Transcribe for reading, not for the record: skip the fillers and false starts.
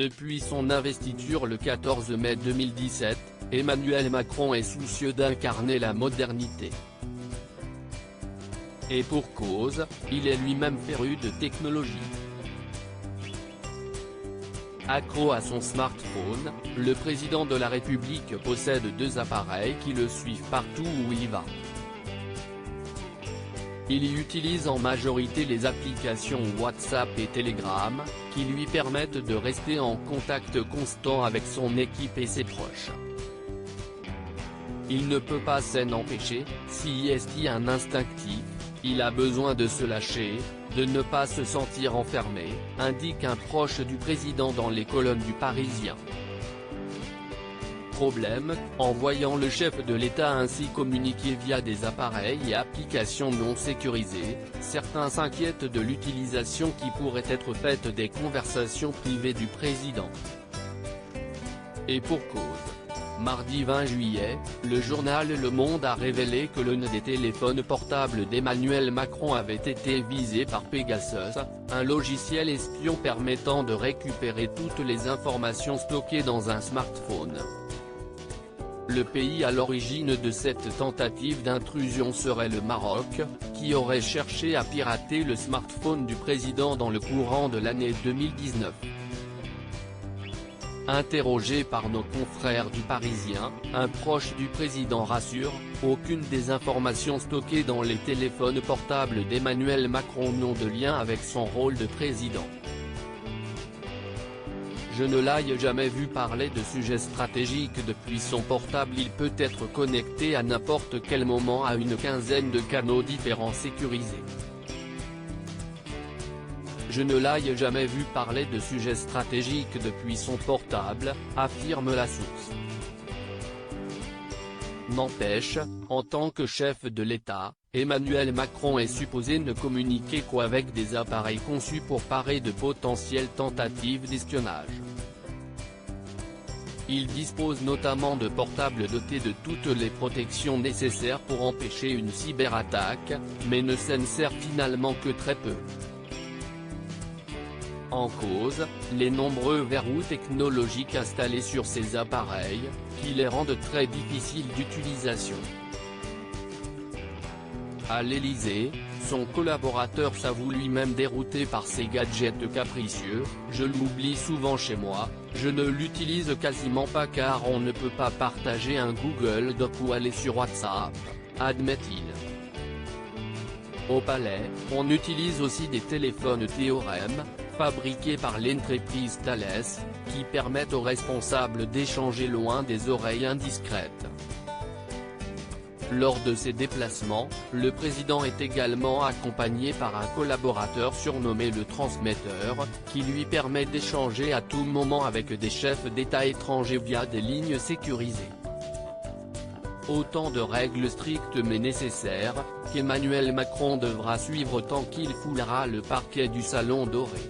Depuis son investiture le 14 mai 2017, Emmanuel Macron est soucieux d'incarner la modernité. Et pour cause, il est lui-même féru de technologie. Accro à son smartphone, le président de la République possède 2 appareils qui le suivent partout où il va. Il y utilise en majorité les applications WhatsApp et Telegram, qui lui permettent de rester en contact constant avec son équipe et ses proches. Il ne peut pas s'en empêcher, si est un instinctif, il a besoin de se lâcher, de ne pas se sentir enfermé, indique un proche du président dans les colonnes du Parisien. Problème, en voyant le chef de l'État ainsi communiquer via des appareils et applications non sécurisées, certains s'inquiètent de l'utilisation qui pourrait être faite des conversations privées du président. Et pour cause. Mardi 20 juillet, le journal Le Monde a révélé que l'un des téléphones portables d'Emmanuel Macron avait été visé par Pegasus, un logiciel espion permettant de récupérer toutes les informations stockées dans un smartphone. Le pays à l'origine de cette tentative d'intrusion serait le Maroc, qui aurait cherché à pirater le smartphone du président dans le courant de l'année 2019. Interrogé par nos confrères du Parisien, un proche du président rassure, aucune des informations stockées dans les téléphones portables d'Emmanuel Macron n'ont de lien avec son rôle de président. Je ne l'ai jamais vu parler de sujets stratégiques depuis son portable. Il peut être connecté à n'importe quel moment à une quinzaine de canaux différents sécurisés. Je ne l'ai jamais vu parler de sujets stratégiques depuis son portable, affirme la source. N'empêche, en tant que chef de l'État, Emmanuel Macron est supposé ne communiquer qu'avec des appareils conçus pour parer de potentielles tentatives d'espionnage. Il dispose notamment de portables dotés de toutes les protections nécessaires pour empêcher une cyberattaque, mais ne s'en sert finalement que très peu. En cause, les nombreux verrous technologiques installés sur ces appareils, qui les rendent très difficiles d'utilisation. À l'Élysée, son collaborateur s'avoue lui-même dérouté par ces gadgets capricieux. « Je l'oublie souvent chez moi, je ne l'utilise quasiment pas car on ne peut pas partager un Google Doc ou aller sur WhatsApp », admet-il. Au Palais, on utilise aussi des téléphones Théorème, fabriqués par l'entreprise Thales, qui permettent aux responsables d'échanger loin des oreilles indiscrètes. Lors de ses déplacements, le président est également accompagné par un collaborateur surnommé le transmetteur, qui lui permet d'échanger à tout moment avec des chefs d'État étrangers via des lignes sécurisées. Autant de règles strictes mais nécessaires, qu'Emmanuel Macron devra suivre tant qu'il foulera le parquet du Salon Doré.